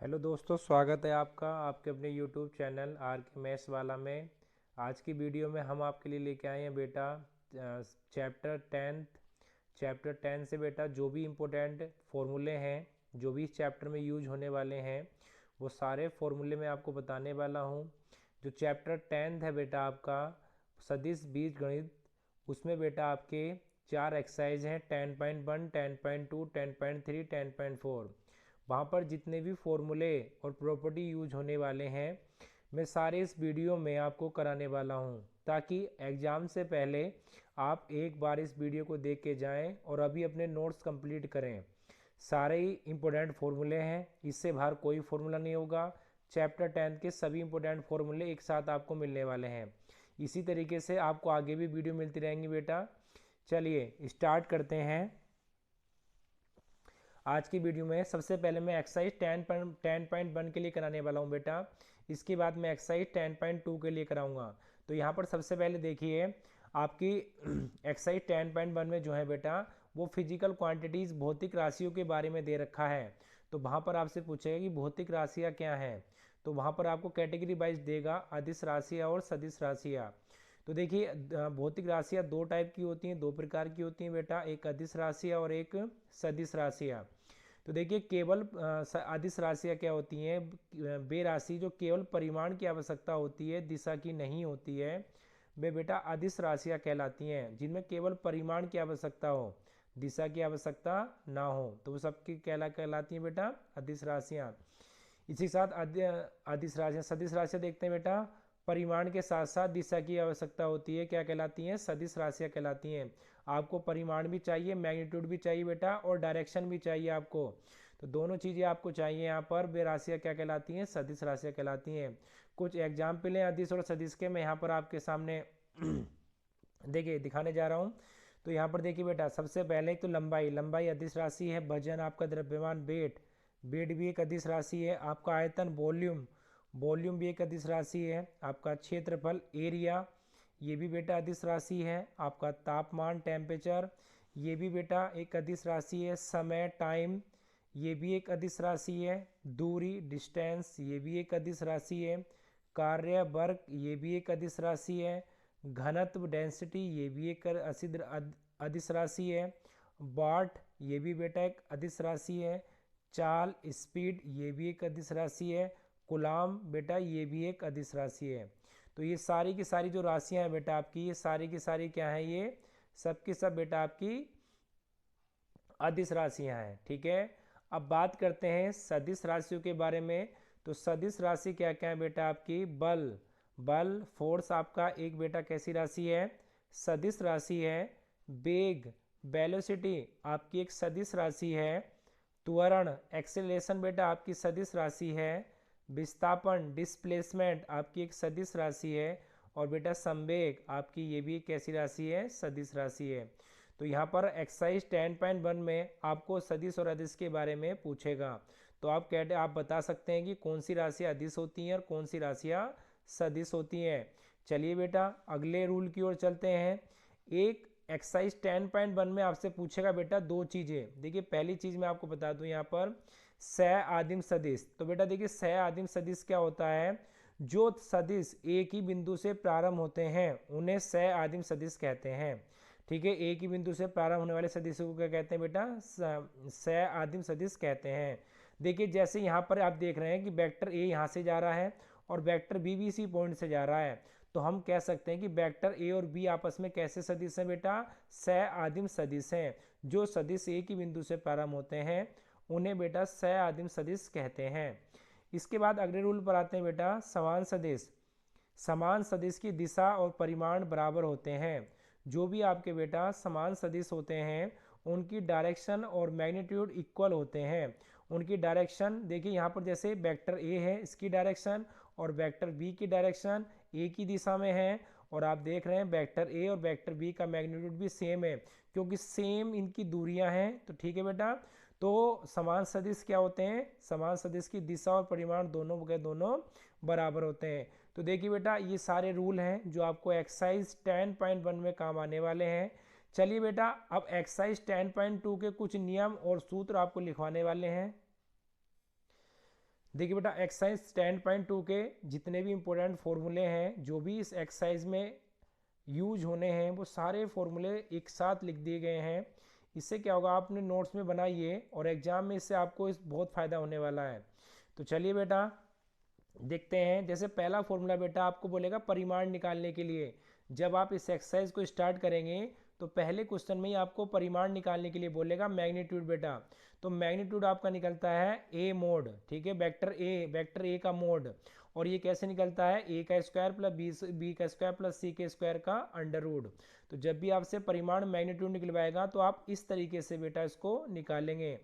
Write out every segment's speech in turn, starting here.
Hello दोस्तों, स्वागत है आपका आपके अपने यूट्यूब चैनल आर के मैथ्स वाला में। आज की वीडियो में हम आपके लिए लेके आए हैं बेटा चैप्टर 10 से बेटा जो भी इम्पोर्टेंट फॉर्मूले हैं, जो भी इस चैप्टर में यूज होने वाले हैं, वो सारे फॉर्मूले मैं आपको बताने वाला हूँ। जो चैप्टर 10 है बेटा आपका सदिश बीजगणित, उसमें बेटा आपके 4 एक्सरसाइज हैं: 10.1, 10.2, 10.3, 10.4। वहाँ पर जितने भी फॉर्मूले और प्रॉपर्टी यूज होने वाले हैं, मैं सारे इस वीडियो में आपको कराने वाला हूँ, ताकि एग्ज़ाम से पहले आप एक बार इस वीडियो को देख के जाएं और अभी अपने नोट्स कंप्लीट करें। सारे ही इम्पोर्टेंट फॉर्मूले हैं, इससे बाहर कोई फॉर्मूला नहीं होगा। चैप्टर 10 के सभी इम्पोर्टेंट फॉर्मूले एक साथ आपको मिलने वाले हैं। इसी तरीके से आपको आगे भी वीडियो मिलती रहेंगी बेटा। चलिए स्टार्ट करते हैं। आज की वीडियो में सबसे पहले मैं एक्सरसाइज 10.1 के लिए कराने वाला हूँ बेटा। इसके बाद मैं एक्सरसाइज 10.2 के लिए कराऊंगा। तो यहाँ पर सबसे पहले देखिए, आपकी एक्सरसाइज 10.1 में जो है बेटा, वो फिजिकल क्वांटिटीज़ भौतिक राशियों के बारे में दे रखा है। तो वहाँ पर आपसे पूछेगा कि भौतिक राशियाँ क्या हैं। तो वहाँ पर आपको कैटेगरी वाइज देगा, अदिश राशियाँ और सदिश राशियाँ। तो देखिए, भौतिक राशियाँ दो टाइप की होती हैं, दो प्रकार की होती हैं बेटा, एक अदिश राशियाँ और एक सदिश राशियाँ। तो देखिए, केवल अदिश राशियाँ क्या होती हैं? वे राशि जो केवल परिमाण की आवश्यकता होती है, दिशा की नहीं होती है, वे बेटा अदिश राशियाँ कहलाती हैं। जिनमें केवल परिमाण की आवश्यकता हो, दिशा की आवश्यकता ना हो, तो वो सबकी कहलाती हैं बेटा अदिश राशियाँ। इसी के साथ अदिश राशियाँ सदिश राशियाँ देखते हैं बेटा, परिमाण के साथ साथ दिशा की आवश्यकता होती है, क्या कहलाती हैं? सदिश राशियाँ कहलाती हैं। आपको परिमाण भी चाहिए, मैग्नीट्यूड भी चाहिए बेटा, और डायरेक्शन भी चाहिए आपको। तो दोनों चीज़ें आपको चाहिए यहाँ पर। वे राशियाँ क्या कहलाती हैं? सदिश राशियाँ कहलाती हैं। कुछ एग्जाम्पल हैं अदिश और सदिश के, मैं यहाँ पर आपके सामने देखिए दिखाने जा रहा हूँ। तो यहाँ पर देखिए बेटा, सबसे पहले तो लंबाई लंबाई अदिश राशि है। वजन आपका द्रव्यमान, वेट वेट भी एक अदिश राशि है। आपका आयतन वॉल्यूम वॉल्यूम भी एक अदिश राशि है। आपका क्षेत्रफल एरिया, ये भी बेटा अदिश राशि है। आपका तापमान टेम्परेचर, ये भी बेटा एक अदिश राशि है। समय टाइम, ये भी एक अदिश राशि है। दूरी डिस्टेंस, ये भी एक अदिश राशि है। कार्य वर्क, ये भी एक अदिश राशि है। घनत्व डेंसिटी, ये भी एक अदिश राशि है। वाट, ये भी बेटा एक अदिश राशि है। चाल स्पीड, ये भी एक अदिश राशि है। कुलाम बेटा, ये भी एक अदिश राशि है। तो ये सारी की सारी जो राशियां हैं बेटा आपकी, ये सारी की सारी क्या है? ये सब की सब बेटा आपकी अदिश राशियां हैं। ठीक है, अब बात करते हैं सदिश राशियों के बारे में। तो सदिश राशि क्या क्या है बेटा आपकी? बल बल फोर्स आपका एक बेटा कैसी राशि है? सदिश राशि है। वेग वेलोसिटी आपकी एक सदिश राशि है। त्वरण एक्सेलरेशन बेटा आपकी सदिश राशि है। विस्थापन डिस्प्लेसमेंट आपकी एक सदिश राशि है। और बेटा संवेग आपकी ये भी एक कैसी राशि है? सदिश राशि है। तो यहाँ पर एक्सरसाइज 10.1 में आपको सदिश और अदिश के बारे में पूछेगा। तो आप बता सकते हैं कि कौन सी राशियाँ अदिश होती हैं और कौन सी राशियाँ सदिश होती हैं। चलिए बेटा अगले रूल की ओर चलते हैं। एक एक्सरसाइज 10.1 में आपसे पूछेगा बेटा दो चीज़ें। देखिए, पहली चीज़ मैं आपको बता दूं यहाँ पर, सह आदिम सदिश। तो बेटा देखिए, सह आदिम सदिश क्या होता है? जो सदिश एक ही बिंदु से प्रारंभ होते हैं, उन्हें सह आदिम सदिश कहते हैं। ठीक है, एक ही बिंदु से प्रारंभ होने वाले सदिशों को क्या कहते हैं बेटा? सह आदिम सदिश कहते हैं। देखिए, जैसे यहाँ पर आप देख रहे हैं कि वेक्टर ए यहाँ से जा रहा है और वेक्टर बी भी इसी पॉइंट से जा रहा है। तो हम कह सकते हैं कि वेक्टर ए और बी आपस में कैसे सदिश हैं बेटा? सह आदिम सदिश हैं। जो सदिश एक ही बिंदु से प्रारंभ होते हैं, उन्हें बेटा सह आदिम सदिश कहते हैं। इसके बाद अगले रूल पर आते हैं बेटा, समान सदिश। समान सदिश की दिशा और परिमाण बराबर होते हैं। जो भी आपके बेटा समान सदिश होते हैं, उनकी डायरेक्शन और मैग्नीट्यूड इक्वल होते हैं। उनकी डायरेक्शन देखिए, यहाँ पर जैसे वेक्टर ए है, इसकी डायरेक्शन और वेक्टर बी की डायरेक्शन एक ही दिशा में है। और आप देख रहे हैं वेक्टर ए और वेक्टर बी का मैग्नीट्यूड भी सेम है, क्योंकि सेम इनकी दूरियां हैं। तो ठीक है बेटा, तो समान सदिश क्या होते हैं? समान सदिश की दिशा और परिमाण दोनों के दोनों बराबर होते हैं। तो देखिए बेटा, ये सारे रूल हैं जो आपको एक्सरसाइज 10.1 में काम आने वाले हैं। चलिए बेटा, अब एक्सरसाइज 10.2 के कुछ नियम और सूत्र आपको लिखवाने वाले हैं। देखिए बेटा एक्सरसाइज 10.2 के जितने भी इंपॉर्टेंट फॉर्मूले हैं जो भी इस एक्सरसाइज में यूज होने हैं वो सारे फॉर्मूले एक साथ लिख दिए गए हैं। इससे क्या होगा, आपने नोट्स में बनाइए और एग्जाम में इससे आपको इस बहुत फ़ायदा होने वाला है। तो चलिए बेटा देखते हैं। जैसे पहला फॉर्मूला बेटा आपको बोलेगा परिमाण निकालने के लिए। जब आप इस एक्सरसाइज को स्टार्ट करेंगे तो पहले क्वेश्चन में ही आपको परिमाण निकालने के लिए बोलेगा मैग्नीट्यूड बेटा। तो मैग्नीट्यूड आपका निकलता है ए मोड, ठीक है, वेक्टर ए का मोड। और ये कैसे निकलता है, ए का स्क्वायर प्लस बी का स्क्वायर प्लस सी के स्क्वायर का अंडर रूट। तो जब भी आपसे परिमाण मैग्नीट्यूड निकलवाएगा तो आप इस तरीके से बेटा इसको निकालेंगे।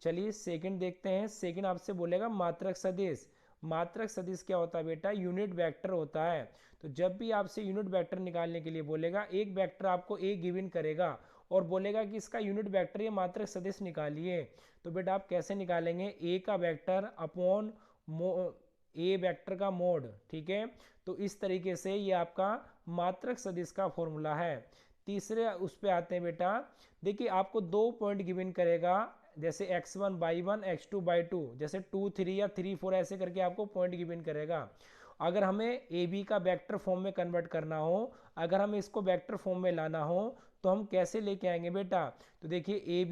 चलिए सेकंड देखते हैं। सेकंड आपसे बोलेगा मात्रक सदिश। मात्रक सदिश क्या होता है बेटा, यूनिट वेक्टर होता है। तो जब भी आपसे यूनिट वेक्टर निकालने के लिए बोलेगा, एक वेक्टर आपको ए गिवन करेगा और बोलेगा कि इसका यूनिट वेक्टर या मात्रक सदिश निकालिए। तो बेटा आप कैसे निकालेंगे, ए का वेक्टर अपॉन ए वेक्टर का मोड, ठीक है। तो इस तरीके से ये आपका मात्रक सदिश का फॉर्मूला है। तीसरे उस पे आते हैं बेटा। देखिए आपको 2 पॉइंट गिवन करेगा, जैसे x1 बाई 1 x2 बाई 2, जैसे 2 3 या 3 4 ऐसे करके आपको पॉइंट गिवन करेगा। अगर हमें ए बी का वेक्टर फॉर्म में कन्वर्ट करना हो, अगर हमें इसको वेक्टर फॉर्म में लाना हो तो हम कैसे लेके आएंगे बेटा। तो देखिए ए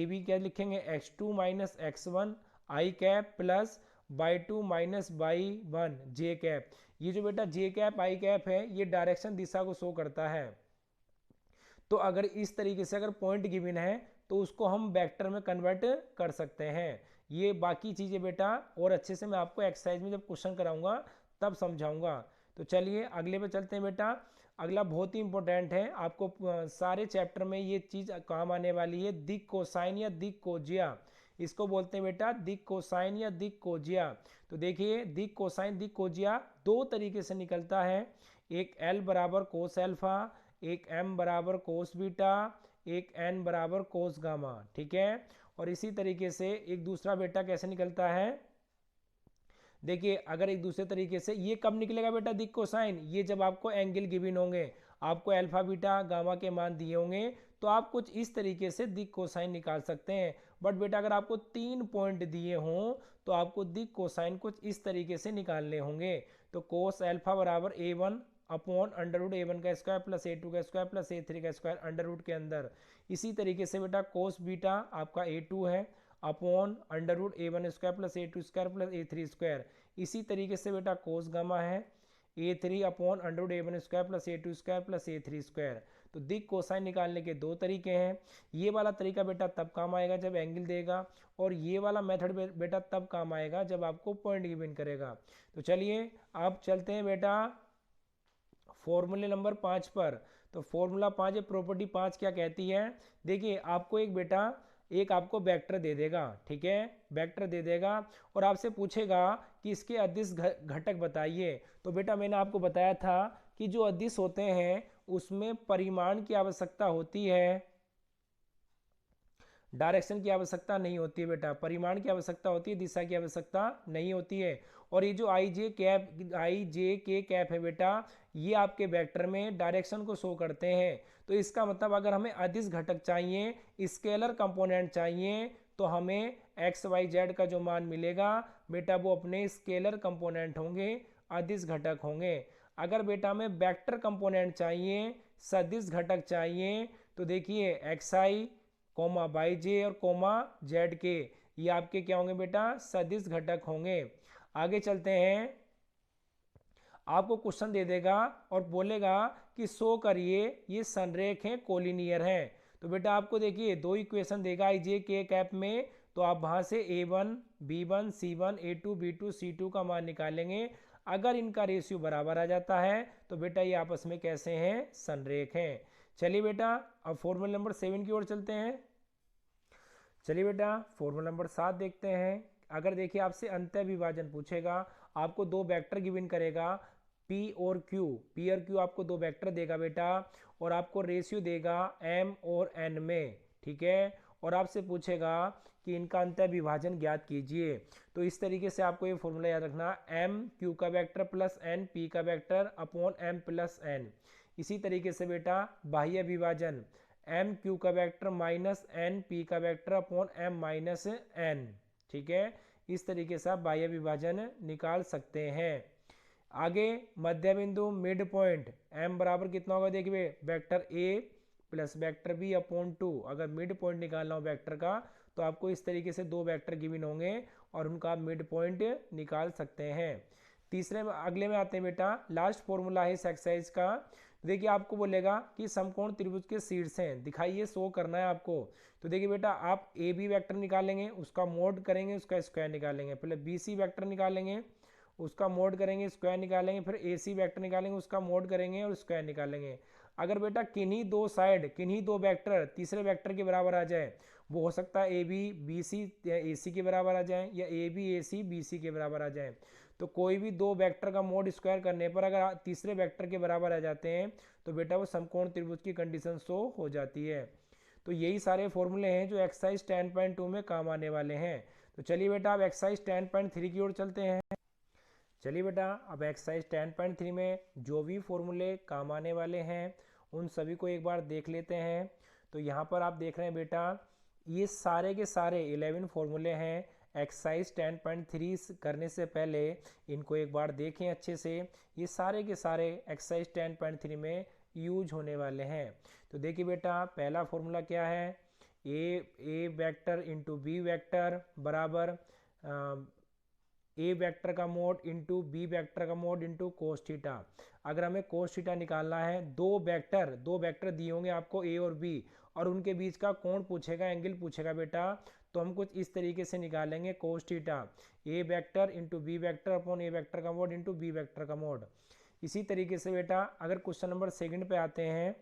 बी क्या लिखेंगे, x2 minus x1 I cap plus by 2 minus by 1 J cap. ये जो बेटा जे कैप आई कैप है ये डायरेक्शन दिशा को शो करता है। तो अगर इस तरीके से अगर पॉइंट गिवन है तो उसको हम वेक्टर में कन्वर्ट कर सकते हैं। ये बाकी चीज़ें बेटा और अच्छे से मैं आपको एक्सरसाइज में जब क्वेश्चन कराऊंगा तब समझाऊंगा। तो चलिए अगले पे चलते हैं बेटा। अगला बहुत ही इंपॉर्टेंट है, आपको सारे चैप्टर में ये चीज़ काम आने वाली है, दिक कोसाइन या दिक कोजिया। इसको बोलते हैं बेटा दिक कोसाइन या दिक कोजिया। तो देखिए दिक कोसाइन दिक कोजिया दो तरीके से निकलता है। एक एल बराबर कोस एल्फा, एक m बराबर कोस बीटा, एक n बराबर कोस गामा, ठीक है। और इसी तरीके से एक दूसरा बेटा कैसे निकलता है, देखिए अगर एक दूसरे तरीके से ये कब निकलेगा बेटा दिक कोसाइन, ये जब आपको एंगल गिवन होंगे, आपको अल्फा बीटा गामा के मान दिए होंगे तो आप कुछ इस तरीके से दिक कोसाइन निकाल सकते हैं। बट बेटा अगर आपको 3 पॉइंट दिए हों तो आपको दिक कोसाइन कुछ इस तरीके से निकालने होंगे। तो कोस अल्फा बराबर a1 upon under root A one का स्क्वायर प्लस ए टू का स्क्वायर प्लस ए थ्री का स्क्वायर अंडर रूट के अंदर। इसी तरीके से बेटा कोस बीटा आपका ए2 है upon under root A one square plus A two square plus A three square. इसी तरीके से बेटा कोस गामा है ए3 upon under root A one square plus A two square plus A three square. तो दिक कोसाइन निकालने के दो तरीके हैं। ये वाला तरीका बेटा तब काम आएगा जब एंगल देगा, और ये वाला मेथड बेटा तब काम आएगा जब आपको पॉइंट गिवन करेगा। तो चलिए आप चलते हैं बेटा फॉर्मूले नंबर 5 पर। तो फॉर्मूला 5 प्रॉपर्टी 5 क्या कहती है, देखिए आपको एक बेटा एक आपको वेक्टर दे देगा, ठीक है, वेक्टर दे देगा और आपसे पूछेगा कि इसके अदिश घटक बताइए। तो बेटा मैंने आपको बताया था कि जो अदिश होते हैं उसमें परिमाण की आवश्यकता होती है, डायरेक्शन की आवश्यकता नहीं होती है बेटा, परिमाण की आवश्यकता होती है, दिशा की आवश्यकता नहीं होती है। और ये जो आई जे के कैप है बेटा, ये आपके वेक्टर में डायरेक्शन को शो करते हैं। तो इसका मतलब अगर हमें अदिश घटक चाहिए, स्केलर कंपोनेंट चाहिए, तो हमें एक्स वाई जेड का जो मान मिलेगा बेटा वो अपने स्केलर कंपोनेंट होंगे, अदिश घटक होंगे। अगर बेटा हमें वेक्टर कंपोनेंट चाहिए, सदिश घटक चाहिए, तो देखिए एक्स आई कोमा बाई जे और कोमा जेड के, ये आपके क्या होंगे बेटा, सदिश घटक होंगे। आगे चलते हैं। आपको क्वेश्चन दे देगा और बोलेगा कि शो करिए ये संरेख हैं कोलिनियर हैं। तो बेटा आपको देखिए दो इक्वेशन देगा आई जे के कैप में, तो आप वहां से a1 b1 c1 a2 b2 c2 का मान निकालेंगे। अगर इनका रेशियो बराबर आ जाता है तो बेटा ये आपस में कैसे हैं, संरेख हैं। चलिए बेटा अब फॉर्मूला नंबर 7 की ओर चलते हैं। चलिए बेटा फॉर्मूला नंबर 7 देखते हैं। अगर देखिए आपसे अंतः विभाजन पूछेगा, आपको दो वेक्टर गिवन करेगा P और Q आपको दो वेक्टर देगा बेटा, और आपको रेशियो देगा M और N में, ठीक है, और आपसे पूछेगा कि इनका अंतः विभाजन ज्ञात कीजिए। तो इस तरीके से आपको ये फॉर्मूला याद रखना, M Q का वेक्टर प्लस N P का vector upon M plus N। इसी तरीके से बेटा बाह्य विभाजन एम क्यू का वेक्टर माइनस एन पी का vector upon M minus N, ठीक है। इस तरीके से आप बाह्य विभाजन निकाल सकते हैं। आगे मध्य बिंदु मिड पॉइंट m बराबर कितना होगा, देखिए vector a plus vector b upon 2। अगर मिड पॉइंट निकालना हो वेक्टर का तो आपको इस तरीके से दो वेक्टर गिवन होंगे और उनका आप मिड पॉइंट निकाल सकते हैं। तीसरे में अगले में आते हैं बेटा, लास्ट फॉर्मूला है इस एक्सरसाइज का। देखिए आपको बोलेगा कि समकोण त्रिभुज के शीर्ष हैं, दिखाइए, शो करना है आपको। तो देखिए बेटा आप ए बी वैक्टर निकालेंगे, उसका मोड करेंगे, उसका स्क्वायर निकालेंगे। पहले बी सी वैक्टर निकालेंगे, उसका मोड करेंगे, स्क्वायर निकालेंगे। फिर ए सी वैक्टर निकालेंगे, उसका मोड करेंगे और स्क्वायर निकालेंगे। अगर बेटा किन्हीं दो साइड, किन्हीं दो वेक्टर तीसरे वेक्टर के बराबर आ जाए, वो हो सकता है ए बी बी सी ए सी के बराबर आ जाए या A B A C B C के बराबर आ जाए। तो कोई भी दो वेक्टर का मोड स्क्वायर करने पर अगर तीसरे वेक्टर के बराबर आ जाते हैं तो बेटा वो समकोण त्रिभुज की कंडीशन शो हो जाती है। तो यही सारे फॉर्मूले हैं जो एक्सरसाइज 10.2 में काम आने वाले हैं। तो चलिए बेटा अब एक्सरसाइज 10.3 की ओर चलते हैं। चलिए बेटा अब एक्सरसाइज 10.3 में जो भी फॉर्मूले काम आने वाले हैं उन सभी को एक बार देख लेते हैं। तो यहाँ पर आप देख रहे हैं बेटा ये सारे के सारे 11 फॉर्मूले हैं। एक्सरसाइज 10.3 करने से पहले इनको एक बार देखें अच्छे से। ये सारे के सारे एक्सरसाइज 10.3 में यूज होने वाले हैं। तो देखिए बेटा पहला फॉर्मूला क्या है, ए वेक्टर इंटू बी वेक्टर बराबर ए वेक्टर का मोड इंटू बी वेक्टर का मोड इंटू कोस थीटा। अगर हमें कोस थीटा निकालना है, दो वेक्टर दिए होंगे आपको ए और बी और उनके बीच का कोण पूछेगा, एंगल पूछेगा बेटा, तो हम कुछ इस तरीके से निकालेंगे cos theta, A vector into B vector upon A vector का मोड इंटू बी वेक्टर का मोड। इसी तरीके से बेटा अगर क्वेश्चन नंबर सेकंड पे आते हैं,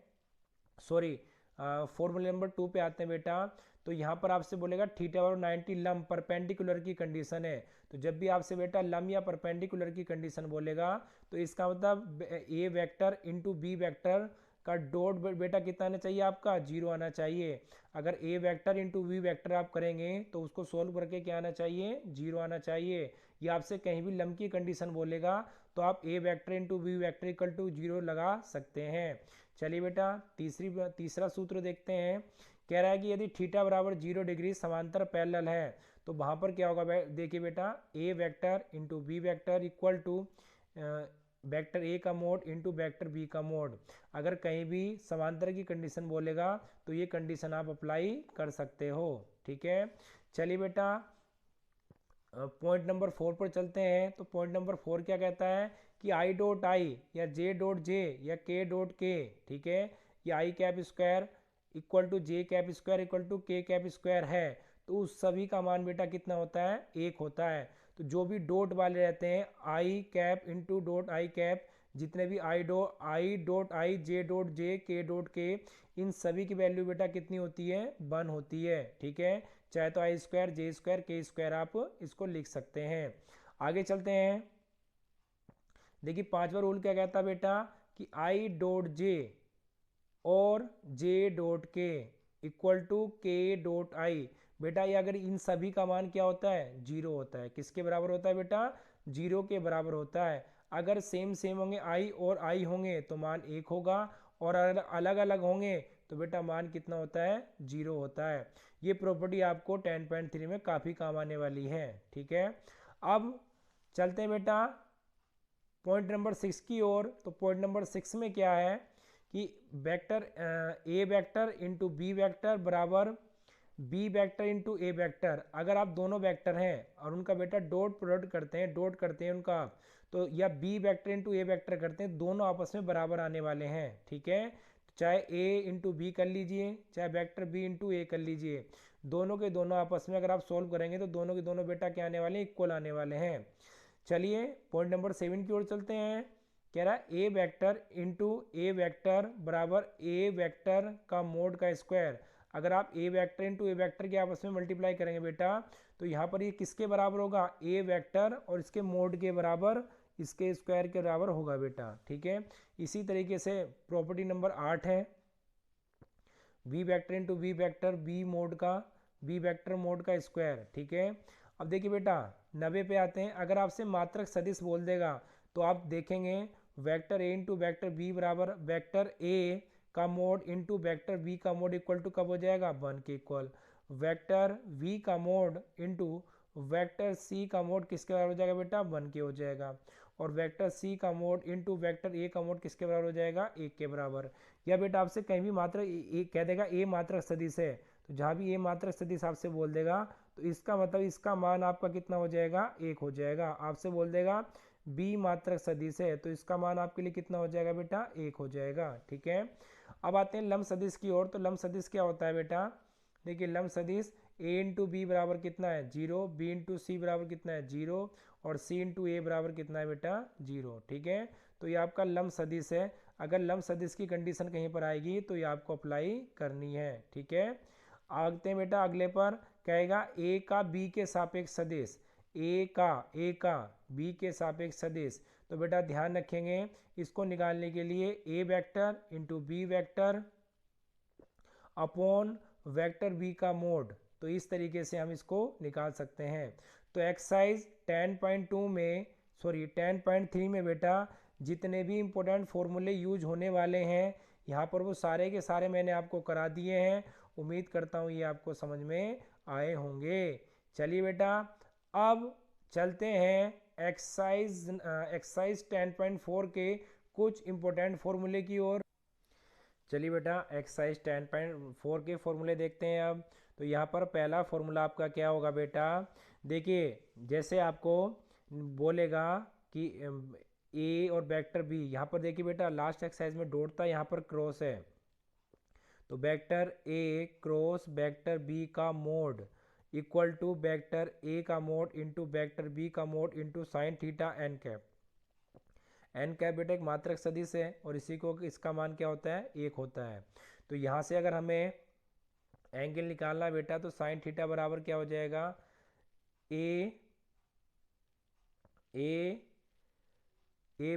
सॉरी फॉर्मूला नंबर 2 पे आते हैं बेटा, तो यहाँ पर आपसे बोलेगा थीटा बराबर 90 लम परपेंडिकुलर की कंडीशन है। तो जब भी आपसे बेटा लम या परपेंडिकुलर की कंडीशन बोलेगा तो इसका मतलब ए वेक्टर इंटू बी वेक्टर का डॉट बेटा कितना आना चाहिए, आपका 0 आना चाहिए। अगर ए वेक्टर इंटू बी वेक्टर आप करेंगे तो उसको सोल्व करके क्या आना चाहिए, 0 आना चाहिए। या आपसे कहीं भी लम की कंडीशन बोलेगा तो आप A vector into B vector equal to 0 लगा सकते हैं। चलिए बेटा तीसरा सूत्र देखते हैं। कह रहा है कि यदि थीटा बराबर 0 डिग्री समांतर पैरेलल है तो वहाँ पर क्या होगा, देखिए बेटा A vector into B vector equal to vector A का मोड इंटू वेक्टर बी का मोड। अगर कहीं भी समांतर की कंडीशन बोलेगा तो ये कंडीशन आप अप्लाई कर सकते हो, ठीक है। चलिए बेटा पॉइंट नंबर 4 पर चलते हैं। तो पॉइंट नंबर 4 क्या कहता है कि आई डॉट आई या जे डॉट जे या के डॉट के, ठीक है, या I cap square equal to J cap square equal to K cap square है तो उस सभी का मान बेटा कितना होता है, 1 होता है। तो जो भी डॉट वाले रहते हैं I cap into dot I cap, जितने भी I dot I J dot J के डॉट के, इन सभी की वैल्यू बेटा कितनी होती है, 1 होती है, ठीक है। चाहे तो आई स्क्वायर जे स्क्वायर के स्क्वायर आप इसको लिख सकते हैं। आगे चलते हैं। देखिए 5वां रूल क्या कहता है बेटा कि आई डॉट जे और जे डॉट के इक्वल टू के डॉट आई। बेटा ये अगर इन सभी का मान क्या होता है, 0 होता है। किसके बराबर होता है बेटा, 0 के बराबर होता है। अगर सेम होंगे आई और आई होंगे तो मान 1 होगा और अगर अलग अलग होंगे तो बेटा मान कितना होता है, 0 होता है। ये प्रॉपर्टी आपको 10.3 में काफ़ी काम आने वाली है, ठीक है। अब चलते हैं बेटा पॉइंट नंबर 6 की ओर। तो पॉइंट नंबर 6 में क्या है कि vector A vector into B vector बराबर B vector into A vector. अगर आप दोनों वेक्टर हैं और उनका बेटा डॉट प्रोडक्ट करते हैं उनका, तो या B vector into A vector करते हैं, दोनों आपस में बराबर आने वाले हैं, ठीक है। चाहे ए इंटू बी कर लीजिए, चाहे वेक्टर बी इंटू ए कर लीजिए, दोनों के दोनों आपस में अगर आप सोल्व करेंगे तो दोनों के दोनों बेटा क्या आने वाले हैं, इक्वल आने वाले हैं। चलिए पॉइंट नंबर 7 की ओर चलते हैं। कह रहा है ए वेक्टर इंटू ए वेक्टर बराबर ए वेक्टर का मोड का स्क्वायर। अगर आप A vector into A vector के आपस में मल्टीप्लाई करेंगे बेटा तो यहाँ पर ये किसके बराबर होगा, ए वेक्टर और इसके मोड के बराबर, इसके स्क्वायर के बराबर होगा बेटा, ठीक है। इसी तरीके से प्रॉपर्टी नंबर 8 है B vector into B vector B vector mod का स्क्वायर, ठीक है। अब देखिए बेटा 90 पे आते हैं। अगर आपसे मात्रक सदिश बोल देगा तो आप देखेंगे vector A into vector B बराबर वेक्टर ए का मोड इंटू वेक्टर बी का मोड इक्वल टू कब हो जाएगा, 1 के इक्वल। वेक्टर वी का मोड इंटू वेक्टर सी का मोड किसके बराबर हो जाएगा बेटा, 1 के हो जाएगा। और वेक्टर सी का मोड इंटू वेक्टर ए का मोड किसके बराबर हो जाएगा, 1 के बराबर। या बेटा आपसे कहीं भी मात्रक कह देगा ए मात्रक सदिश है, तो जहाँ भी ए मात्रक सदिश आपसे बोल देगा तो इसका मतलब इसका मान आपका कितना हो जाएगा, 1 हो जाएगा। आपसे बोल देगा बी मात्रक सदिश है, तो इसका मान आपके लिए कितना हो जाएगा बेटा, 1 हो जाएगा। ठीक है, अब आते हैं लंब सदिश की ओर। तो लंब सदिश क्या होता है बेटा, देखिए लंब सदिश ए इंटू बी बराबर कितना है, 0, बी इंटू सी बराबर कितना है, 0, और सी इंटू ए बराबर कितना है बेटा, 0। ठीक है, तो ये आपका लंब सदिश है। अगर लंब सदिश की कंडीशन कहीं पर आएगी तो ये आपको अप्लाई करनी है। ठीक है, आगते हैं बेटा अगले पर, कहेगा ए का बी के सापेक्ष सदिश, ए का बी के सापेक्ष सदिश। तो बेटा ध्यान रखेंगे इसको निकालने के लिए A vector into B vector upon vector B का मोड, तो इस तरीके से हम इसको निकाल सकते हैं। तो एक्सरसाइज 10.2 में, सॉरी 10.3 में बेटा जितने भी इंपॉर्टेंट फॉर्मूले यूज होने वाले हैं यहाँ पर वो सारे के सारे मैंने आपको करा दिए हैं। उम्मीद करता हूँ ये आपको समझ में आए होंगे। चलिए बेटा अब चलते हैं एक्सरसाइज 10.4 के कुछ इंपॉर्टेंट फॉर्मूले की ओर। चलिए बेटा एक्सरसाइज 10.4 के फॉर्मूले देखते हैं अब। तो यहाँ पर पहला फॉर्मूला आपका क्या होगा बेटा, देखिए जैसे आपको बोलेगा कि ए और वेक्टर बी, यहाँ पर देखिए बेटा लास्ट एक्सरसाइज में डॉट था, यहाँ पर क्रॉस है, तो vector A cross vector B का mod equal to vector A का मोड इंटू वेक्टर बी का mod into sine theta N cap. N cap बेटा एक मात्रक सदिश है और इसी को इसका मान क्या होता है, 1 होता है। तो यहाँ से अगर हमें एंगल निकालना है बेटा तो साइन थीटा बराबर क्या हो जाएगा, ए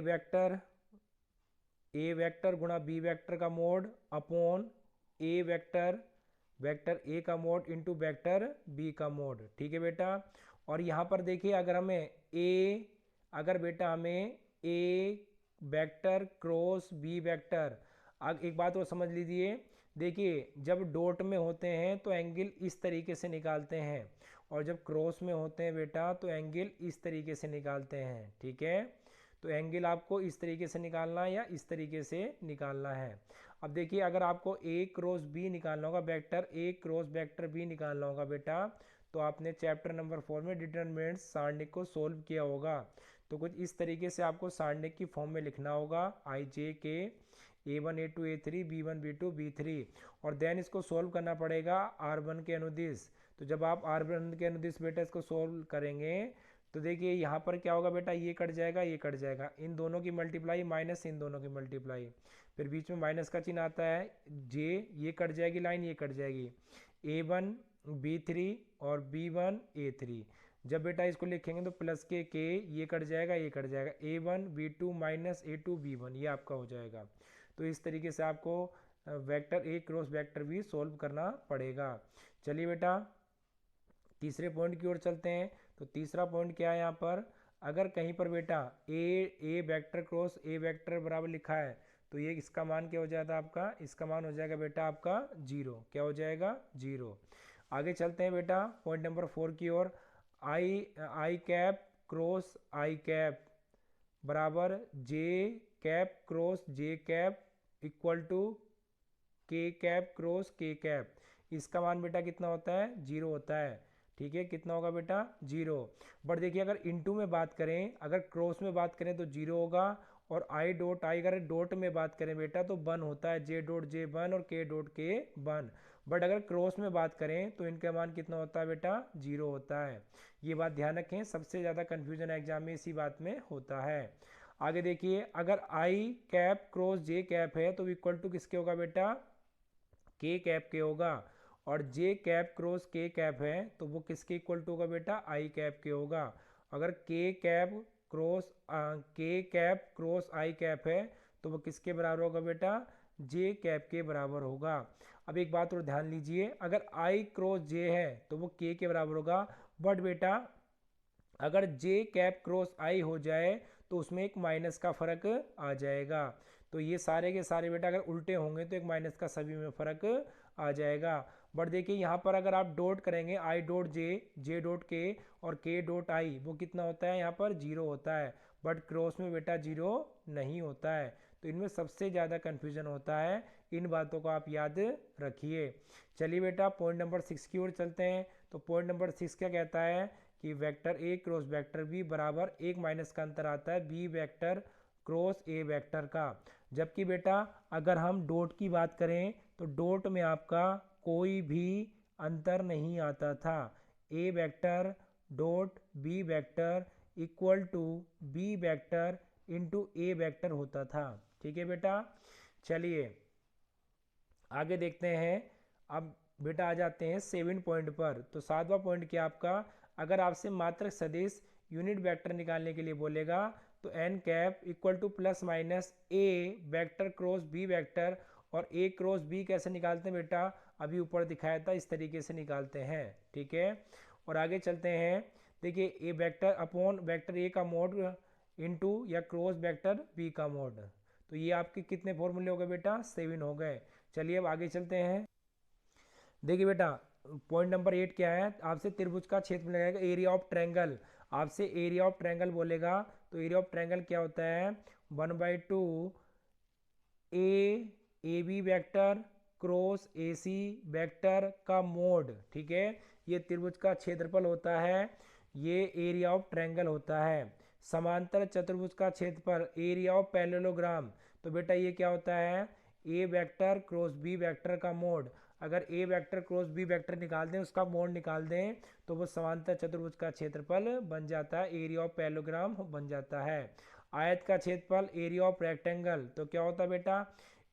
वेक्टर गुणा बी वेक्टर का mode upon A vector A का मोड इंटू वेक्टर बी का मोड। ठीक है बेटा, और यहाँ पर देखिए अगर बेटा हमें ए वेक्टर क्रॉस बी वेक्टर, अब एक बात और समझ लीजिए, देखिए जब डॉट में होते हैं तो एंगल इस तरीके से निकालते हैं और जब क्रॉस में होते हैं बेटा तो एंगल इस तरीके से निकालते हैं। ठीक है, तो एंगल आपको इस तरीके से निकालना है या इस तरीके से निकालना है। अब देखिए अगर आपको ए क्रॉस बी निकालना होगा, vector A cross vector B निकालना होगा बेटा, तो आपने चैप्टर नंबर 4 में डिटरमिनेंट सारणिक को सोल्व किया होगा। तो कुछ इस तरीके से आपको सारणिक की फॉर्म में लिखना होगा, आई जे के A1 A2 A3 B1 B2 B3, और देन इसको सोल्व करना पड़ेगा R1 के अनुदिश। तो जब आप R1 के अनुदिश बेटा इसको सोल्व करेंगे तो देखिए यहाँ पर क्या होगा बेटा, ये कट जाएगा, ये कट जाएगा, इन दोनों की मल्टीप्लाई माइनस इन दोनों की मल्टीप्लाई, फिर बीच में माइनस का चिन्ह आता है जे, ये कट जाएगी लाइन, ये कट जाएगी, A1 B3 और B1 A3। जब बेटा इसको लिखेंगे तो प्लस के ये कट जाएगा, ये कट जाएगा, A1 B2 minus A2 B1, ये आपका हो जाएगा। तो इस तरीके से आपको vector A cross vector B solve करना पड़ेगा। चलिए बेटा तीसरे पॉइंट की ओर चलते हैं। तो तीसरा पॉइंट क्या है यहाँ पर, अगर कहीं पर बेटा A vector cross A vector बराबर लिखा है तो ये इसका मान क्या हो जाएगा आपका, इसका मान हो जाएगा बेटा आपका 0। क्या हो जाएगा, 0। आगे चलते हैं बेटा पॉइंट नंबर 4 की ओर। I cap cross I cap बराबर J cap cross J cap equal to K cap cross K cap. इसका मान बेटा कितना होता है, 0 होता है। ठीक है, कितना होगा बेटा, 0। बट देखिए अगर इनटू में बात करें, अगर क्रॉस में बात करें तो 0 होगा, और आई डॉट आई अगर डॉट में बात करें बेटा तो 1 होता है, जे डॉट जे 1 और के डॉट के 1। बट अगर क्रॉस में बात करें तो इनका मान कितना होता है बेटा, 0 होता है। ये बात ध्यान रखें, सबसे ज़्यादा कन्फ्यूजन एग्जाम में इसी बात में होता है। आगे देखिए अगर आई कैप क्रॉस जे कैप है तो इक्वल टू किसके होगा बेटा, के कैप के होगा, और जे कैप क्रॉस के कैप है तो वो किसके इक्वल टू होगा बेटा, आई कैप के होगा। अगर के कैप क्रॉस आई कैप है तो वो किसके बराबर होगा बेटा, जे कैप के बराबर होगा। अब एक बात और ध्यान लीजिए, अगर आई क्रॉस जे है तो वो के बराबर होगा, बट बेटा अगर जे कैप क्रॉस आई हो जाए तो उसमें एक माइनस का फर्क आ जाएगा। तो ये सारे के सारे बेटा अगर उल्टे होंगे तो एक माइनस का सभी में फर्क आ जाएगा। बट देखिए यहाँ पर अगर आप डॉट करेंगे आई डॉट जे डॉट के और के डॉट आई, वो कितना होता है यहाँ पर 0 होता है, बट क्रॉस में बेटा 0 नहीं होता है। तो इनमें सबसे ज़्यादा कन्फ्यूजन होता है, इन बातों को आप याद रखिए। चलिए बेटा पॉइंट नंबर 6 की ओर चलते हैं। तो पॉइंट नंबर 6 क्या कहता है कि vector A cross vector B बराबर एक माइनस का अंतर आता है B vector cross A vector का। जबकि बेटा अगर हम डॉट की बात करें तो डॉट में आपका कोई भी अंतर नहीं आता था। A vector dot B vector equal to B vector into A vector होता था। ठीक है बेटा, चलिए आगे देखते हैं। अब बेटा आ जाते हैं 7 पॉइंट पर। तो 7वां पॉइंट क्या आपका, अगर आपसे मात्रक सदिश यूनिट वेक्टर निकालने के लिए बोलेगा तो N cap equal to plus minus A vector cross B vector, और ए क्रॉस बी कैसे निकालते हैं बेटा, अभी ऊपर दिखाया था, इस तरीके से निकालते हैं। ठीक है, और आगे चलते हैं। देखिए ए वेक्टर अपॉन वेक्टर ए का मोड इनटू या क्रॉस वेक्टर बी का मोड। तो ये आपके कितने फॉर्मूले हो गए बेटा, 7 हो गए। चलिए अब आगे चलते हैं। देखिए बेटा पॉइंट नंबर 8 क्या है, आपसे त्रिभुज का क्षेत्रफल लगाएगा एरिया ऑफ ट्रायंगल। आपसे एरिया ऑफ ट्रायंगल बोलेगा तो एरिया ऑफ ट्रायंगल क्या होता है, 1/2 A B vector cross A C vector का मोड। ठीक है, ये त्रिभुज का क्षेत्रफल होता है, ये एरिया ऑफ ट्रायंगल होता है। समांतर चतुर्भुज का क्षेत्रफल एरिया ऑफ पैरेललोग्राम, तो बेटा ये क्या होता है, ए वेक्टर क्रॉस बी वेक्टर का मोड। अगर ए वेक्टर क्रॉस बी वेक्टर निकाल दें, उसका मोड निकाल दें, तो वो समांतर चतुर्भुज का क्षेत्रफल बन जाता है, एरिया ऑफ पैरेललोग्राम बन जाता है। आयत का क्षेत्रफल एरिया ऑफ रेक्टेंगल, तो क्या होता है बेटा,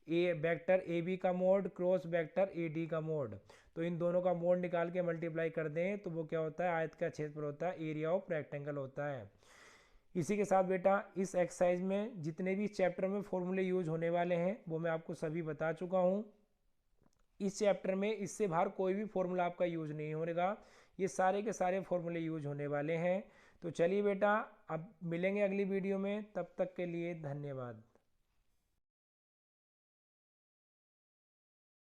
ए वेक्टर ए बी का mode cross vector A D का मोड। तो इन दोनों का मोड निकाल के मल्टीप्लाई कर दें तो वो क्या होता है, आयत का क्षेत्रफल होता है, एरिया ऑफ रेक्टेंगल होता है। इसी के साथ बेटा इस एक्सरसाइज में जितने भी चैप्टर में फॉर्मूले यूज होने वाले हैं वो मैं आपको सभी बता चुका हूँ। इस चैप्टर में इससे बाहर कोई भी फॉर्मूला आपका यूज नहीं होगा, ये सारे के सारे फॉर्मूले यूज होने वाले हैं। तो चलिए बेटा अब मिलेंगे अगली वीडियो में, तब तक के लिए धन्यवाद।